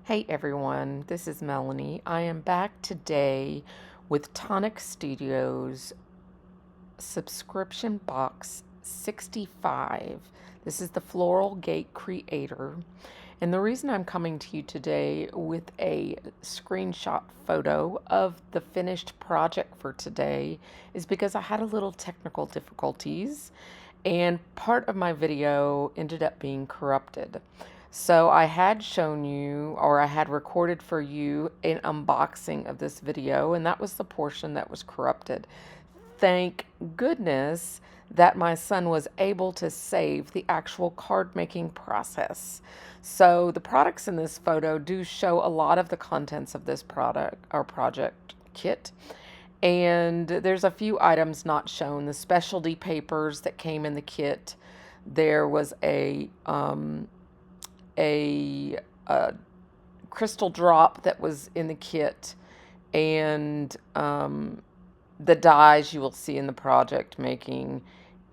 Hey everyone, this is Melanie. I am back today with Tonic Studios Subscription Box 65. This is the Floral Gate Creator. And the reason I'm coming to you today with a screenshot photo of the finished project for today is because I had a little technical difficulties and part of my video ended up being corrupted. So I had shown you, or I had recorded for you, an unboxing of this video, and that was the portion that was corrupted. Thank goodness that my son was able to save the actual card making process. So the products in this photo do show a lot of the contents of this product or project kit. And there's a few items not shown. The specialty papers that came in the kit. There was a crystal drop that was in the kit, and the dies you will see in the project making.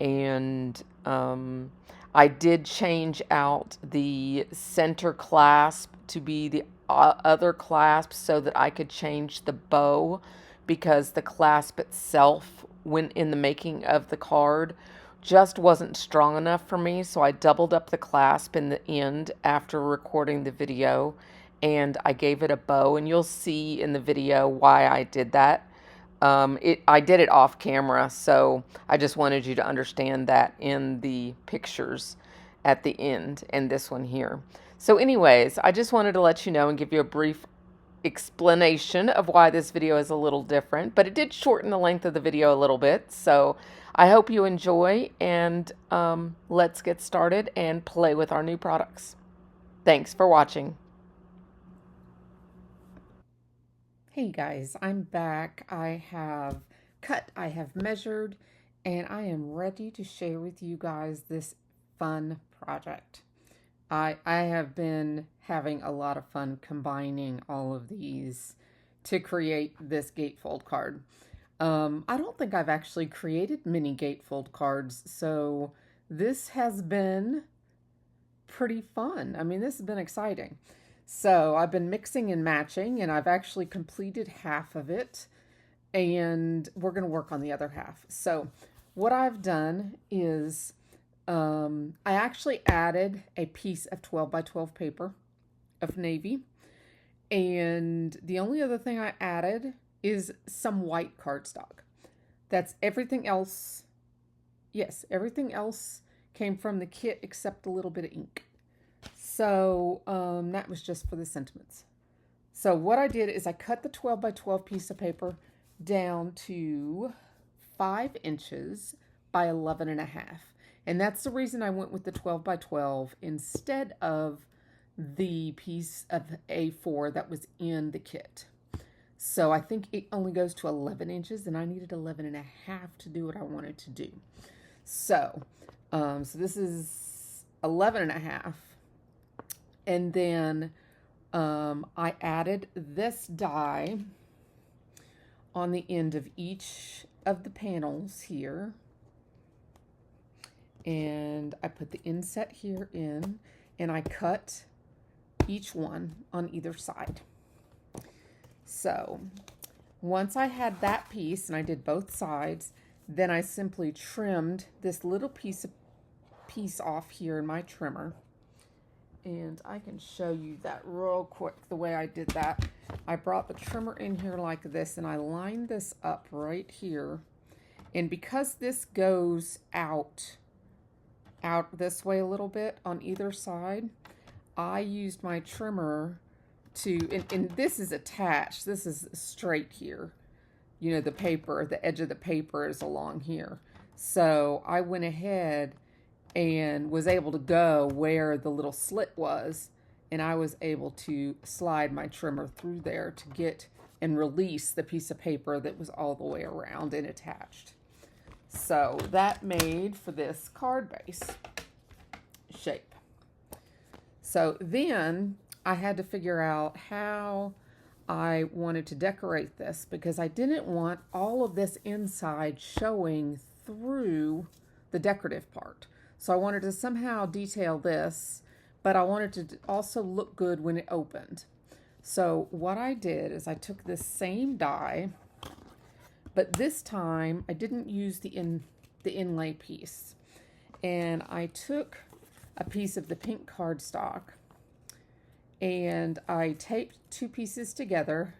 And I did change out the center clasp to be the other clasp so that I could change the bow, because the clasp itself, when in the making of the card, just wasn't strong enough for me. So I doubled up the clasp in the end after recording the video, and I gave it a bow, and you'll see in the video why I did that. I did it off camera, so I just wanted you to understand that in the pictures at the end and this one here. So anyways, I just wanted to let you know and give you a brief explanation of why this video is a little different, but it did shorten the length of the video a little bit. So I hope you enjoy, and let's get started and play with our new products. Thanks for watching. Hey guys, I'm back. I have cut, I have measured, and I am ready to share with you guys this fun project. I have been having a lot of fun combining all of these to create this gatefold card. I don't think I've actually created many gatefold cards, so this has been pretty fun. I mean, this has been exciting. So I've been mixing and matching, and I've actually completed half of it, and we're going to work on the other half. So what I've done is I actually added a piece of 12 by 12 paper of navy, and the only other thing I added is some white cardstock. That's everything else. Yes, everything else came from the kit except a little bit of ink. So that was just for the sentiments. So what I did is I cut the 12 by 12 piece of paper down to 5 inches by 11.5. And that's the reason I went with the 12 by 12 instead of the piece of A4 that was in the kit. So I think it only goes to 11 inches, and I needed 11.5 to do what I wanted to do. So, so this is 11.5. And then I added this die on the end of each of the panels here. And I put the inset here in, and I cut each one on either side. So once I had that piece, and I did both sides, then I simply trimmed this little piece off here in my trimmer. And I can show you that real quick, the way I did that. I brought the trimmer in here like this, and I lined this up right here. And because this goes out this way a little bit on either side, I used my trimmer to, and this is attached, this is straight here. You know, the paper, the edge of the paper is along here. So I went ahead and was able to go where the little slit was, and I was able to slide my trimmer through there to get and release the piece of paper that was all the way around and attached. So that made for this card base shape. So then I had to figure out how I wanted to decorate this, because I didn't want all of this inside showing through the decorative part. So I wanted to somehow detail this, but I wanted to also look good when it opened. So what I did is I took this same die, but this time I didn't use the inlay piece. And I took a piece of the pink cardstock and I taped two pieces together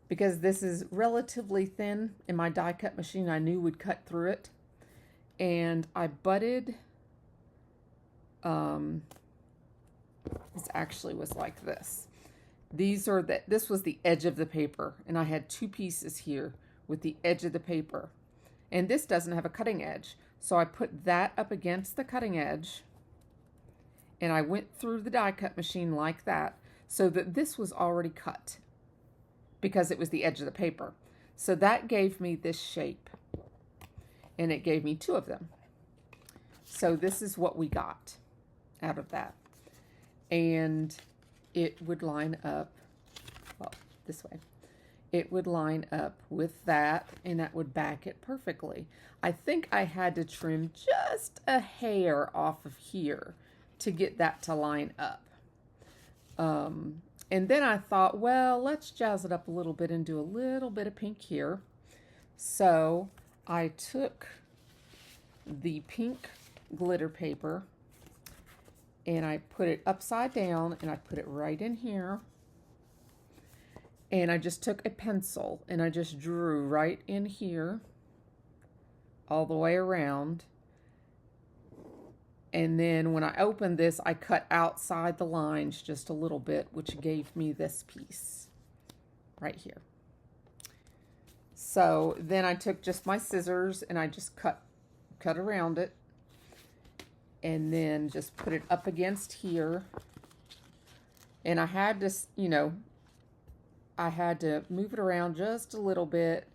because this is relatively thin and my die cut machine I knew would cut through it. And I butted, this actually was like this. This was the edge of the paper, and I had two pieces here with the edge of the paper. And this doesn't have a cutting edge. So I put that up against the cutting edge, and I went through the die cut machine like that, so that this was already cut because it was the edge of the paper. So that gave me this shape, and it gave me two of them. So this is what we got out of that. And it would line up, well, this way. It would line up with that, and that would back it perfectly. I think I had to trim just a hair off of here to get that to line up. And then I thought, well, let's jazz it up a little bit and do a little bit of pink here. So I took the pink glitter paper and I put it upside down and I put it right in here. And I just took a pencil and I just drew right in here all the way around. And then when I opened this, I cut outside the lines just a little bit, which gave me this piece right here. So then I took just my scissors and I just cut around it. And then just put it up against here. And I had to, I had to move it around just a little bit.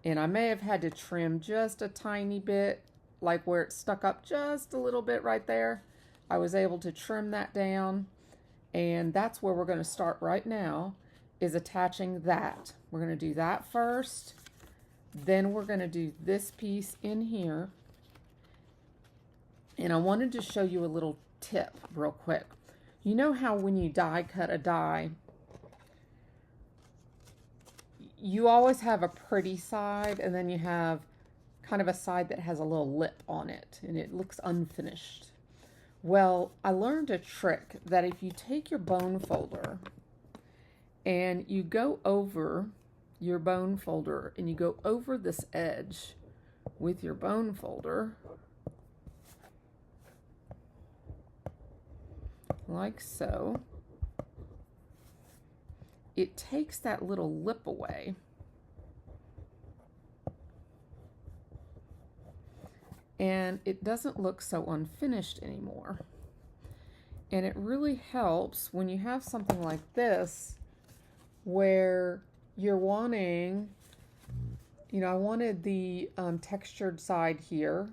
And I may have had to trim just a tiny bit, like where it stuck up just a little bit right there. I was able to trim that down. And that's where we're going to start right now, is attaching that. We're going to do that first. Then we're going to do this piece in here. And I wanted to show you a little tip real quick. You know how when you die cut a die, you always have a pretty side and then you have kind of a side that has a little lip on it and it looks unfinished. Well, I learned a trick that if you take your bone folder and you go over your bone folder and you go over this edge with your bone folder, like so, it takes that little lip away. And it doesn't look so unfinished anymore. And it really helps when you have something like this where you're wanting, I wanted the textured side here.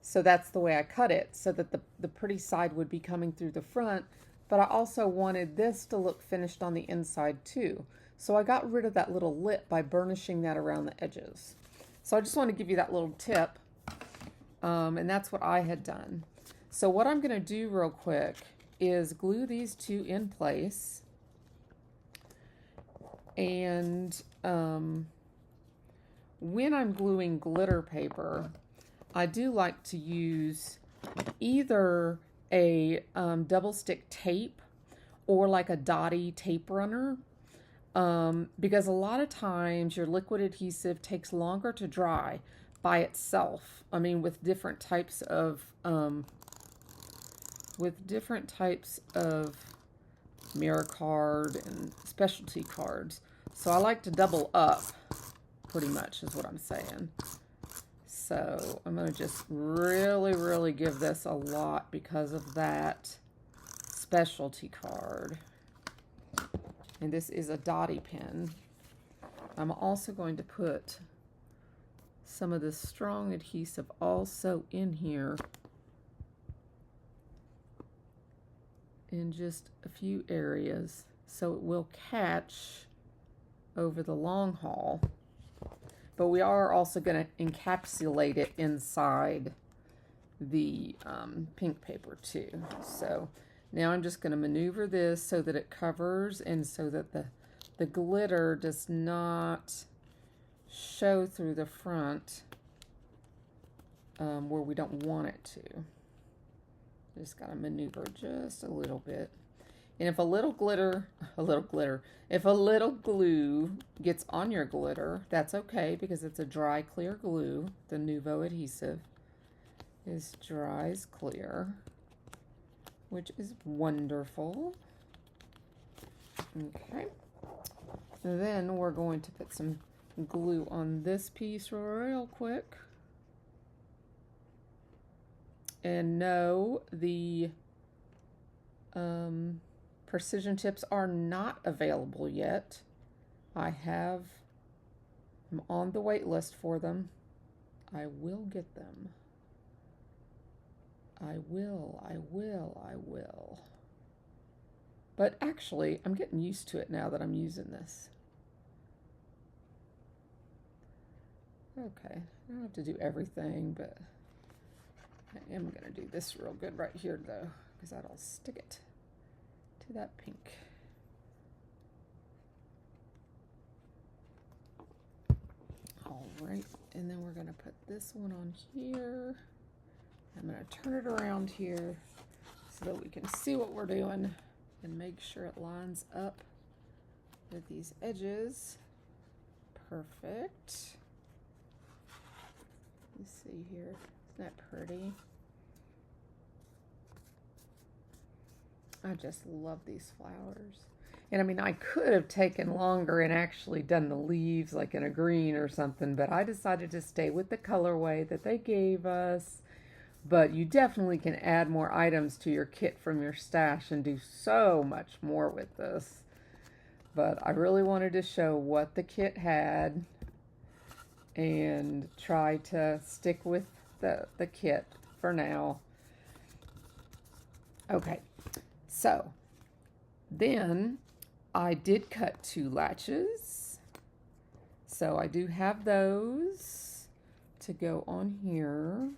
So that's the way I cut it, so that the pretty side would be coming through the front, but I also wanted this to look finished on the inside too. So I got rid of that little lip by burnishing that around the edges. So I just want to give you that little tip, and that's what I had done. So what I'm going to do real quick is glue these two in place, and when I'm gluing glitter paper, I do like to use either a double stick tape or like a dotty tape runner, because a lot of times your liquid adhesive takes longer to dry by itself. I mean, with different types of mirror card and specialty cards. So I like to double up, pretty much is what I'm saying. So I'm going to just really give this a lot because of that specialty card. And this is a dotty pen. I'm also going to put some of this strong adhesive also in here in just a few areas so it will catch over the long haul. But we are also going to encapsulate it inside the pink paper too. So Now I'm just going to maneuver this so that it covers and so that the glitter does not show through the front where we don't want it to. Just got to maneuver just a little bit. And if a little glue gets on your glitter, that's okay because it's a dry, clear glue. The Nuvo adhesive is dries clear, which is wonderful. Okay. And then we're going to put some glue on this piece real quick. And no, the precision tips are not available yet. I'm on the wait list for them. I will get them. I will. But actually, I'm getting used to it now that I'm using this. Okay, I don't have to do everything, but I am going to do this real good right here, though, because that'll stick it to that pink. All right, and then we're going to put this one on here. I'm going to turn it around here so that we can see what we're doing and make sure it lines up with these edges. Perfect. Let's see here. Isn't that pretty? I just love these flowers. And I mean, I could have taken longer and actually done the leaves like in a green or something, but I decided to stay with the colorway that they gave us. But you definitely can add more items to your kit from your stash and do so much more with this. But I really wanted to show what the kit had and try to stick with the kit for now. Okay, so then I did cut 2 latches. So I do have those to go on here.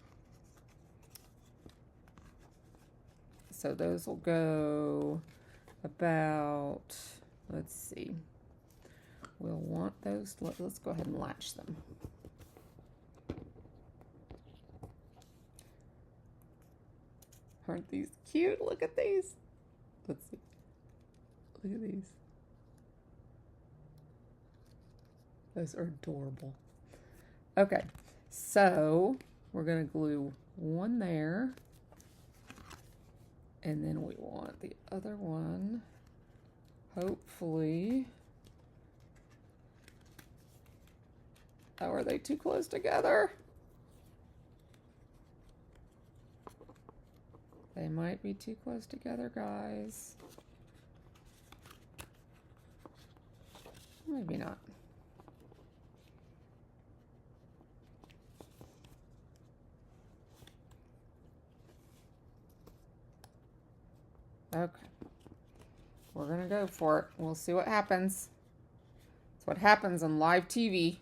So those will go about, let's see, we'll want those, let's go ahead and latch them. Aren't these cute? Look at these. Let's see. Look at these. Those are adorable. Okay, so we're going to glue one there. And then we want the other one, hopefully. Oh, are they too close together? They might be too close together, guys. Maybe not. Okay. We're going to go for it. We'll see what happens. It's what happens on live TV.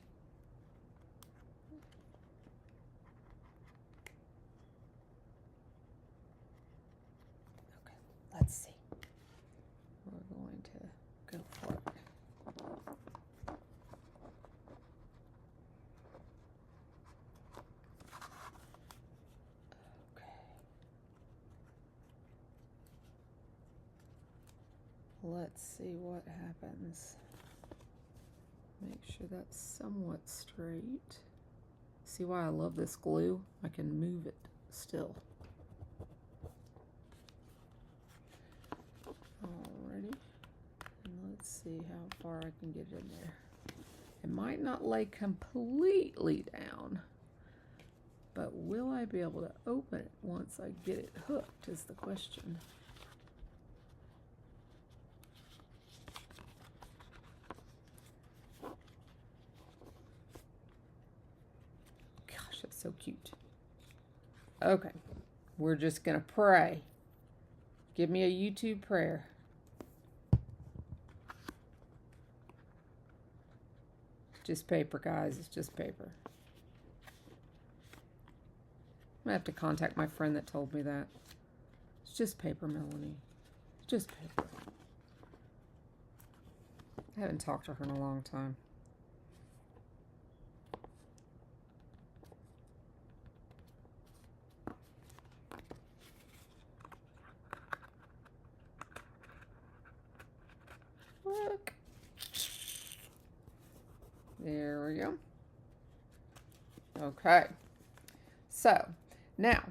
Okay, let's see. We're going to go for it. Let's see what happens. Make sure that's somewhat straight. See why I love this glue? I can move it still. Alrighty. And let's see how far I can get in there. It might not lay completely down, but will I be able to open it once I get it hooked is the question. So cute. Okay, we're just gonna pray. Give me a YouTube prayer. Just paper, guys. It's just paper. I'm gonna have to contact my friend that told me that. It's just paper, Melanie. Just paper. I haven't talked to her in a long time. Look. There we go. Okay. So, now,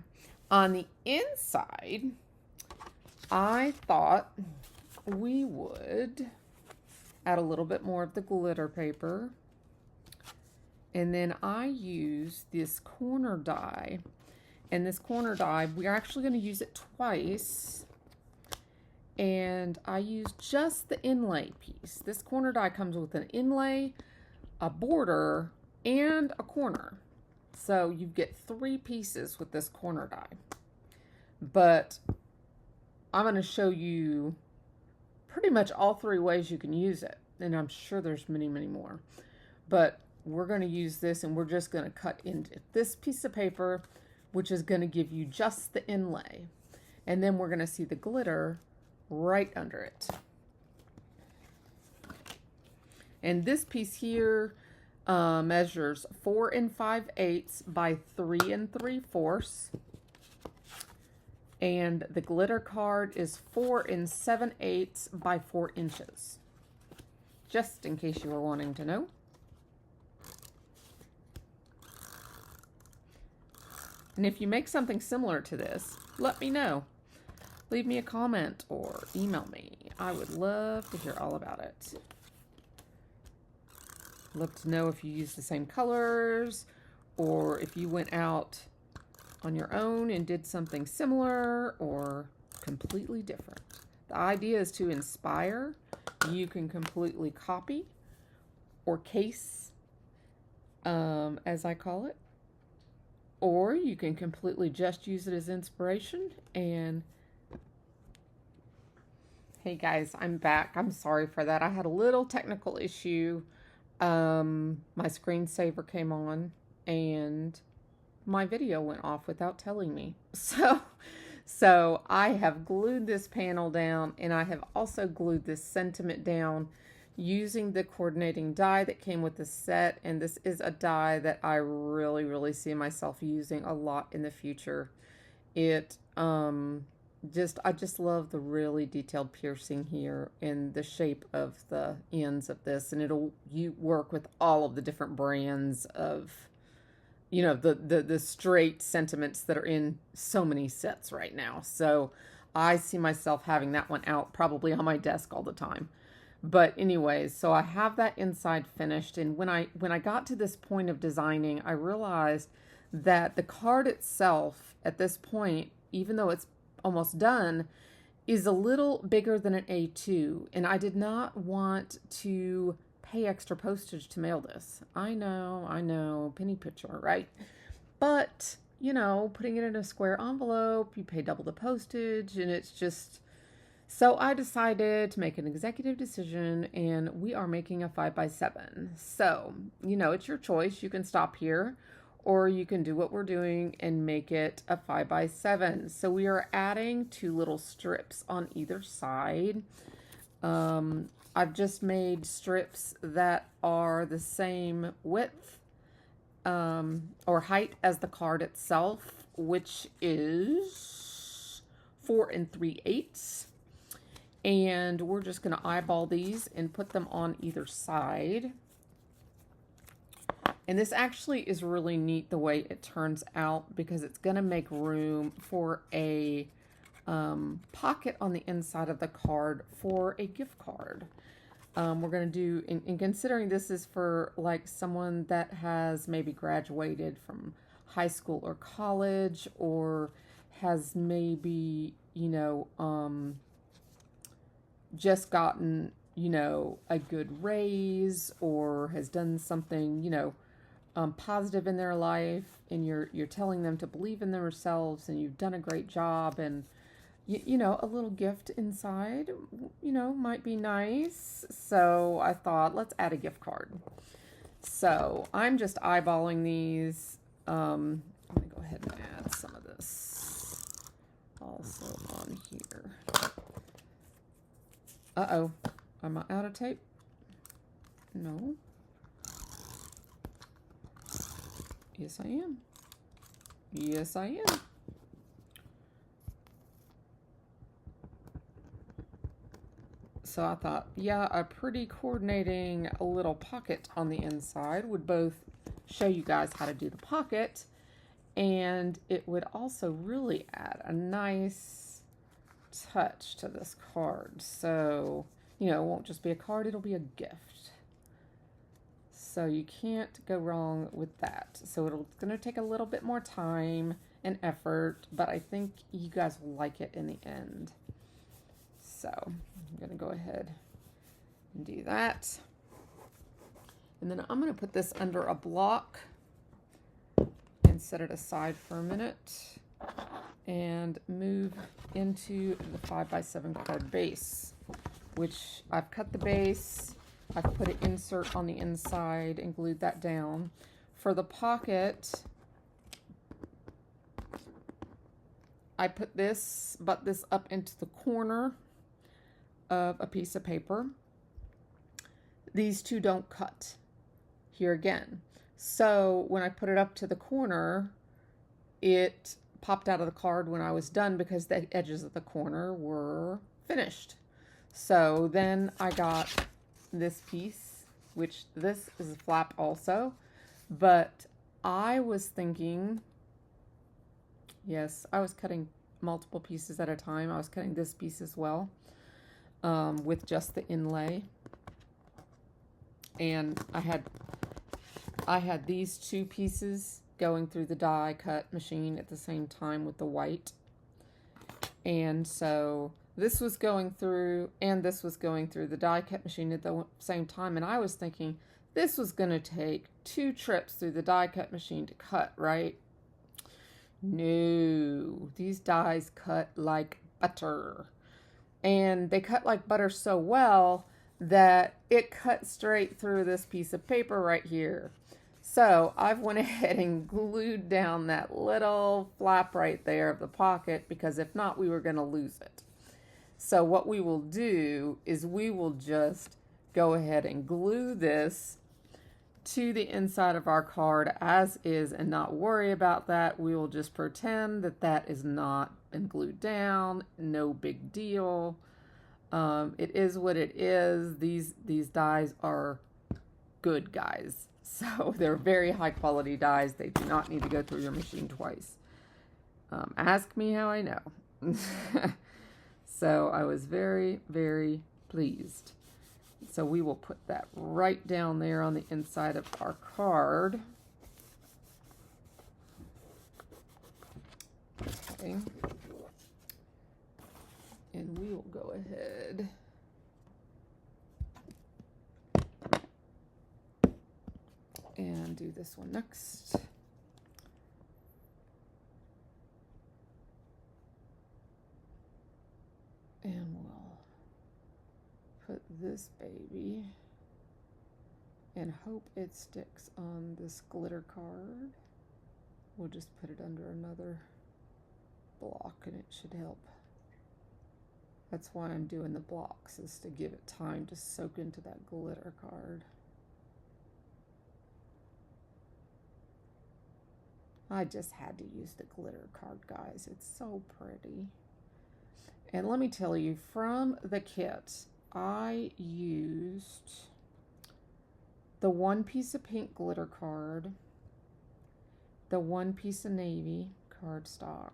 on the inside, I thought we would add a little bit more of the glitter paper. And then I use this corner die. And this corner die, we're actually going to use it twice. And I use just the inlay piece. This corner die comes with an inlay, a border, and a corner. So you get 3 pieces with this corner die. But I'm going to show you pretty much all 3 ways you can use it. And I'm sure there's many, many more. But we're going to use this, and we're just going to cut into this piece of paper, which is going to give you just the inlay. And then we're going to see the glitter right under it. And this piece here measures 4 5/8 by 3 3/4. And the glitter card is 4 7/8 by 4 inches. Just in case you were wanting to know. And if you make something similar to this, let me know. Leave me a comment or email me. I would love to hear all about it. Love to know if you use the same colors or if you went out on your own and did something similar or completely different. The idea is to inspire. You can completely copy or case, as I call it, or you can completely just use it as inspiration. And hey guys, I'm back. I'm sorry for that. I had a little technical issue. My screensaver came on and my video went off without telling me. So I have glued this panel down, and I have also glued this sentiment down using the coordinating die that came with the set. And this is a die that I really, really see myself using a lot in the future. It, I just love the really detailed piercing here and the shape of the ends of this. And you work with all of the different brands of, you know, the straight sentiments that are in so many sets right now. So I see myself having that one out probably on my desk all the time. But anyways, so I have that inside finished. And when I got to this point of designing, I realized that the card itself at this point, even though it's almost done, is a little bigger than an A2. And I did not want to pay extra postage to mail this. I know, penny picture, right? But, you know, putting it in a square envelope, you pay double the postage, and it's just... So I decided to make an executive decision, and we are making a 5x7. So, you know, it's your choice. You can stop here, or you can do what we're doing and make it a 5x7. So we are adding 2 little strips on either side. I've just made strips that are the same width or height as the card itself, which is 4 3/8. And we're just going to eyeball these and put them on either side. And this actually is really neat the way it turns out, because it's going to make room for a pocket on the inside of the card for a gift card. We're going to do, in considering this is for like someone that has maybe graduated from high school or college, or has maybe, you know, just gotten, you know, a good raise, or has done something, you know, positive in their life, and you're telling them to believe in themselves, and you've done a great job, and you know, a little gift inside, you know, might be nice. So I thought, let's add a gift card. So I'm just eyeballing these. I'm gonna go ahead and add some of this also on here. Uh-oh. Am I out of tape? No. Yes, I am. Yes, I am. So I thought, yeah, a pretty coordinating a little pocket on the inside would both show you guys how to do the pocket, and it would also really add a nice touch to this card. So, you know, it won't just be a card, it'll be a gift. So you can't go wrong with that. So it's going to take a little bit more time and effort, but I think you guys will like it in the end. So I'm going to go ahead and do that. And then I'm going to put this under a block and set it aside for a minute and move into the 5x7 card base, which I've cut the base. I've put an insert on the inside and glued that down. For the pocket, I put this, butt this up into the corner of a piece of paper. These two don't cut here again. So when I put it up to the corner, it popped out of the card when I was done because the edges of the corner were finished. So then I got this piece, which this is a flap also, but I was thinking, yes, I was cutting multiple pieces at a time. I was cutting this piece as well, with just the inlay, and I had these two pieces going through the die cut machine at the same time with the white, and so this was going through and this was going through the die cut machine at the same time, and I was thinking this was going to take 2 trips through the die cut machine to cut, right? No, these dies cut like butter, and they cut like butter so well that it cut straight through this piece of paper right here. So I've went ahead and glued down that little flap right there of the pocket, because if not, we were going to lose it. So what we will do is we will just go ahead and glue this to the inside of our card as is and not worry about that. We will just pretend that that is not been glued down. No big deal. It is what it is. These dies are good guys. So they're very high quality dies. They do not need to go through your machine twice. Ask me how I know. So I was very, very pleased. So we will put that right down there on the inside of our card. Okay. And we will go ahead and do this one next. And we'll put this baby and hope it sticks on this glitter card. We'll just put it under another block and it should help. That's why I'm doing the blocks, is to give it time to soak into that glitter card. I just had to use the glitter card, guys. It's so pretty. And let me tell you, from the kit, I used the 1 piece of pink glitter card, the 1 piece of navy cardstock,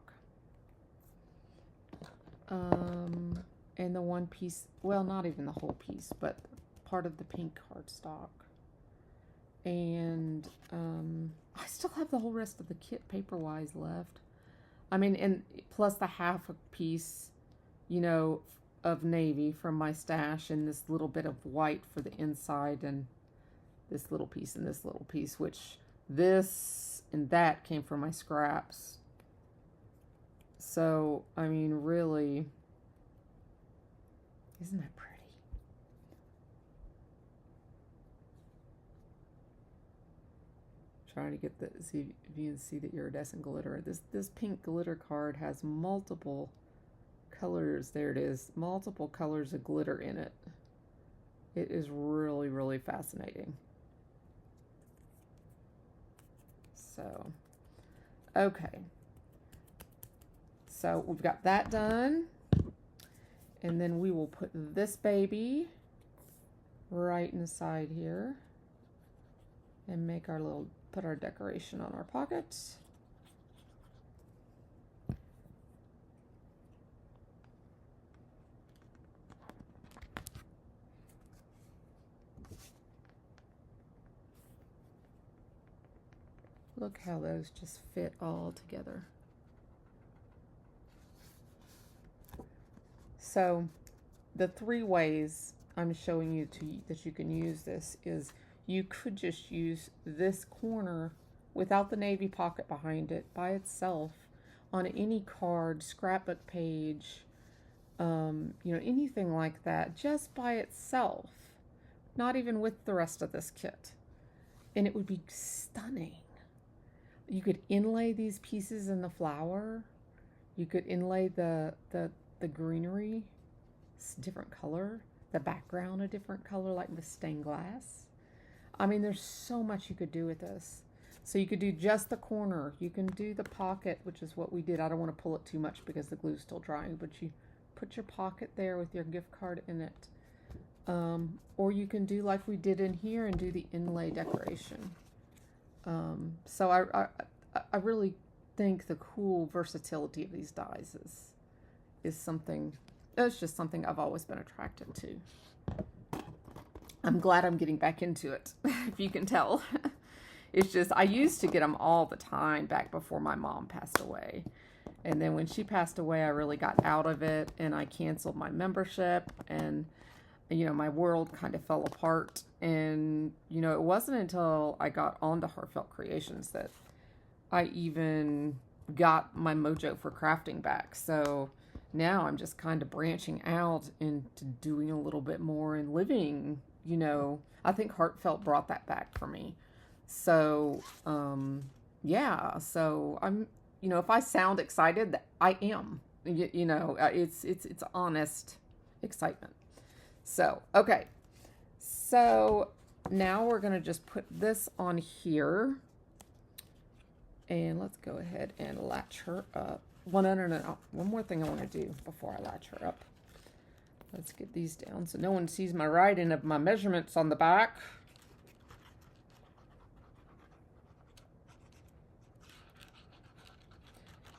and the 1 piece, well, not even the whole piece, but part of the pink cardstock. And I still have the whole rest of the kit paper-wise left. I mean, and plus the half a piece, you know, of navy from my stash, and this little bit of white for the inside, and this little piece and this little piece, which this and that came from my scraps. So, I mean, really, isn't that pretty? Trying to get the, see if you can see the iridescent glitter. This pink glitter card has multiple colors. There it is. Multiple colors of glitter in it. It is really, really fascinating. So, okay. So we've got that done. And then we will put this baby right inside here and make our little, put our decoration on our pockets. Look how those just fit all together. So the 3 ways I'm showing you that you can use this is you could just use this corner without the navy pocket behind it by itself on any card, scrapbook page, you know, anything like that, just by itself, not even with the rest of this kit. And it would be stunning. You could inlay these pieces in the flower. You could inlay the greenery, it's a different color, the background a different color, like the stained glass. I mean, there's so much you could do with this. So you could do just the corner. You can do the pocket, which is what we did. I don't want to pull it too much because the glue's still drying, but you put your pocket there with your gift card in it. Or you can do like we did in here and do the inlay decoration. So I really think the cool versatility of these dies is something, it's just something I've always been attracted to. I'm glad I'm getting back into it, if you can tell. It's just, I used to get them all the time back before my mom passed away. And then when she passed away, I really got out of it and I canceled my membership and, you know, my world kind of fell apart. And, you know, it wasn't until I got onto Heartfelt Creations that I even got my mojo for crafting back. So now I'm just kind of branching out into doing a little bit more and living, you know, I think Heartfelt brought that back for me. So, yeah, so I'm, you know, if I sound excited, I am, you know, it's honest excitement. So, okay. So now we're going to just put this on here and let's go ahead and latch her up. Well, no. One more thing I want to do before I latch her up. Let's get these down so no one sees my writing of my measurements on the back.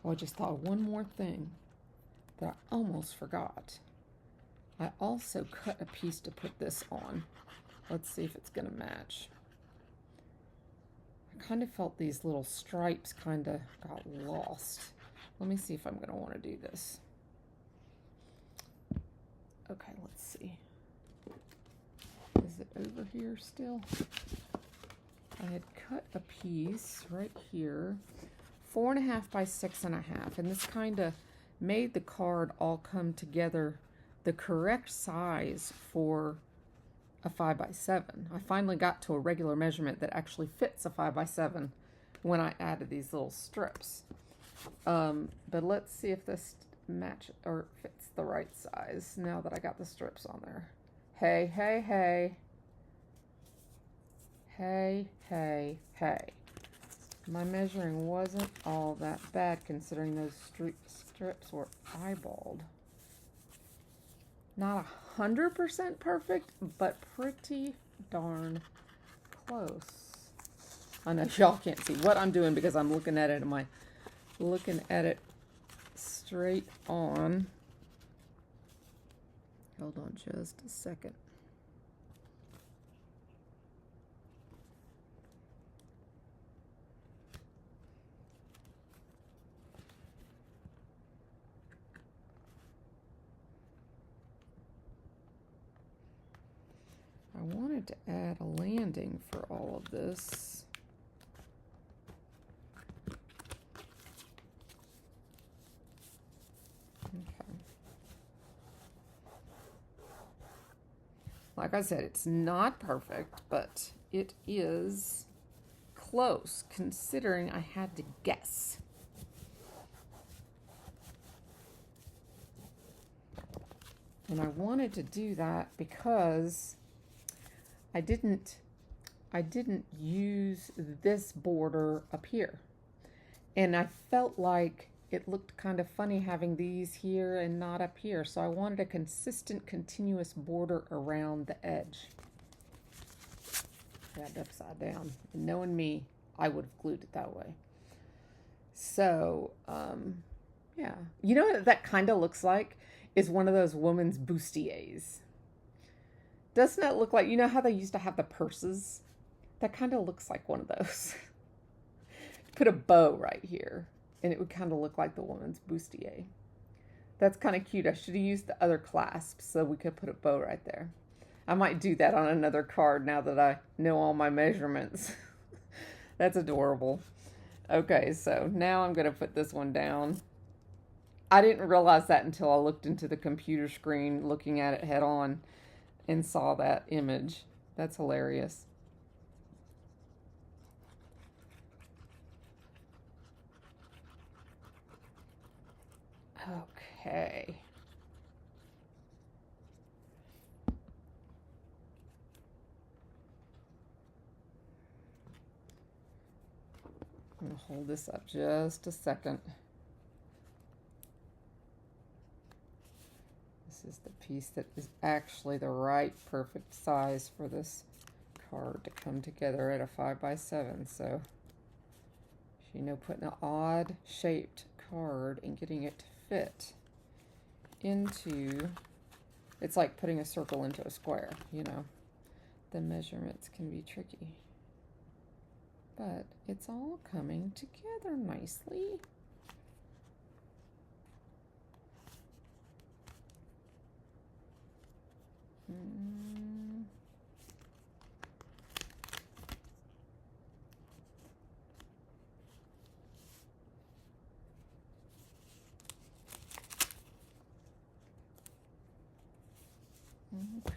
Oh, I just thought of one more thing that I almost forgot. I also cut a piece to put this on. Let's see if it's going to match. I kind of felt these little stripes kind of got lost. Let me see if I'm going to want to do this. Okay, let's see. Is it over here still? I had cut a piece right here, 4.5 by 6.5, and this kind of made the card all come together the correct size for a 5 by 7. I finally got to a regular measurement that actually fits a 5 by 7 when I added these little strips. But let's see if this matches or fits the right size now that I got the strips on there. Hey, hey, hey. Hey, hey, hey. My measuring wasn't all that bad considering those strips were eyeballed. Not 100% perfect, but pretty darn close. I know y'all can't see what I'm doing because I'm looking at it. Am I looking at it straight on? Hold on just a second. I wanted to add a landing for all of this. Okay. Like I said, it's not perfect, but it is close considering I had to guess. And I wanted to do that because I didn't use this border up here. And I felt like it looked kind of funny having these here and not up here. So I wanted a consistent, continuous border around the edge. Got it upside down. And knowing me, I would have glued it that way. So, yeah. You know what that kind of looks like? Is one of those women's bustiers. Doesn't that look like, you know how they used to have the purses? That kind of looks like one of those. Put a bow right here, and it would kind of look like the woman's bustier. That's kind of cute. I should have used the other clasps so we could put a bow right there. I might do that on another card now that I know all my measurements. That's adorable. Okay, so now I'm going to put this one down. I didn't realize that until I looked into the computer screen looking at it head on and saw that image. That's hilarious. Okay. I'm going to hold this up just a second. This is the piece that is actually the right perfect size for this card to come together at a 5x7. So, you know, putting an odd shaped card and getting it to fit into, it's like putting a circle into a square, you know. The measurements can be tricky. But it's all coming together nicely.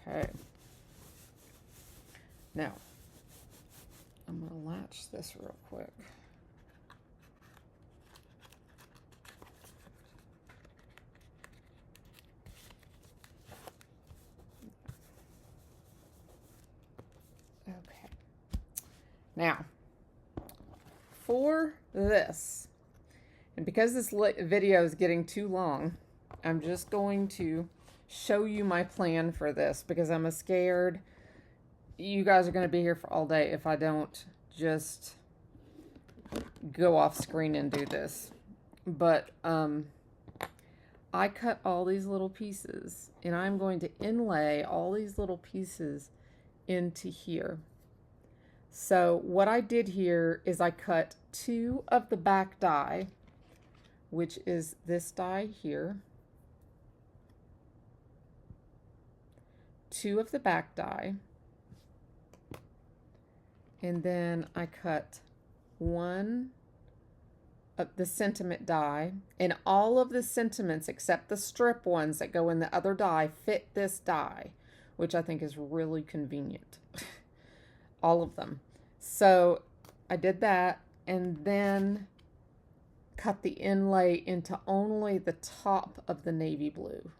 Okay. Now, I'm going to latch this real quick. Okay. Now, for this, and because this video is getting too long, I'm just going to show you my plan for this because I'm scared you guys are going to be here for all day if I don't just go off screen and do this. But I cut all these little pieces and I'm going to inlay all these little pieces into here. So what I did here is I cut 2 of the back die, which is this die here, 2 of the back die, and then I cut 1 of the sentiment die, and all of the sentiments except the strip ones that go in the other die fit this die, which I think is really convenient. All of them. So I did that and then cut the inlay into only the top of the navy blue.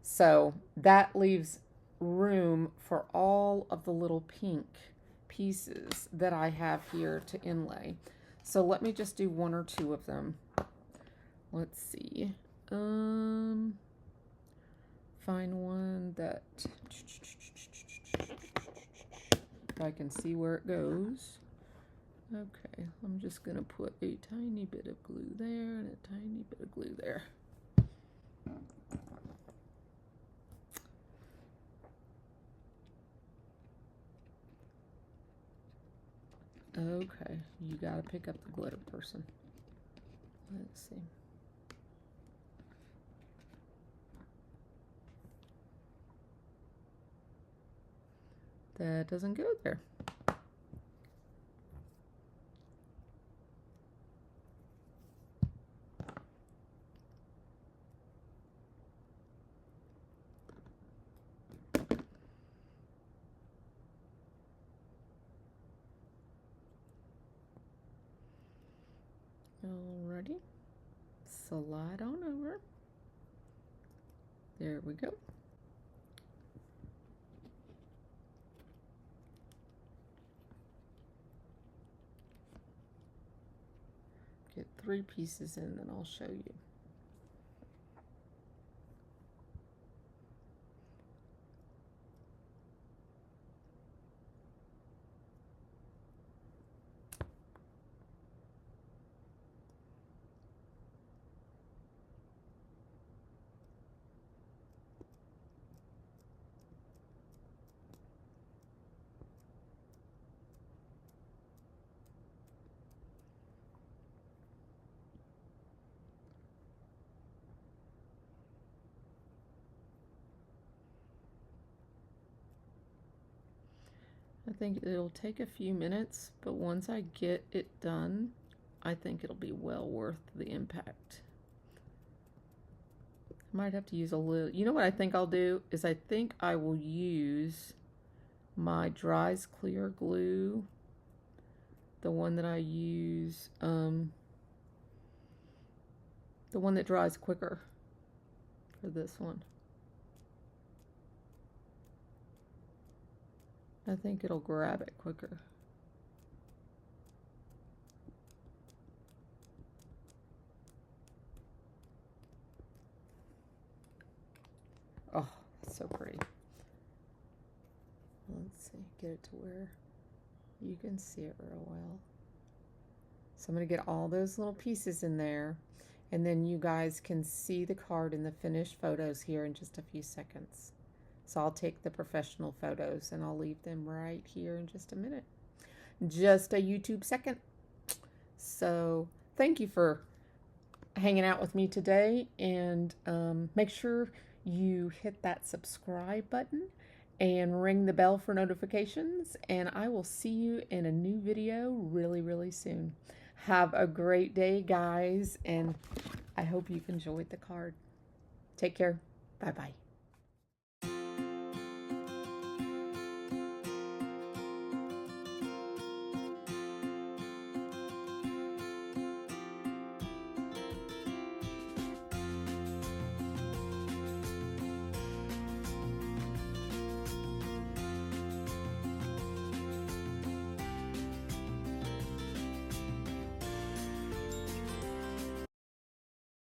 So that leaves room for all of the little pink pieces that I have here to inlay. So let me just do 1 or 2 of them. Let's see. Find one that I can see where it goes. Okay, I'm just gonna put a tiny bit of glue there and a tiny bit of glue there. Okay, you gotta pick up the glitter person. Let's see. That doesn't go there. Alrighty, slide on over. There we go. Get 3 pieces in, then I'll show you. I think it'll take a few minutes, but once I get it done, I think it'll be well worth the impact. I might have to use a little, you know what I think I'll do is I think I will use my Dries Clear glue, the one that I use, the one that dries quicker for this one. I think it'll grab it quicker. Oh, that's so pretty. Let's see, get it to where you can see it real well. So I'm going to get all those little pieces in there, and then you guys can see the card in the finished photos here in just a few seconds. So I'll take the professional photos and I'll leave them right here in just a minute. Just a YouTube second. So thank you for hanging out with me today, and make sure you hit that subscribe button and ring the bell for notifications, and I will see you in a new video really soon. Have a great day, guys, and I hope you've enjoyed the card. Take care. Bye-bye.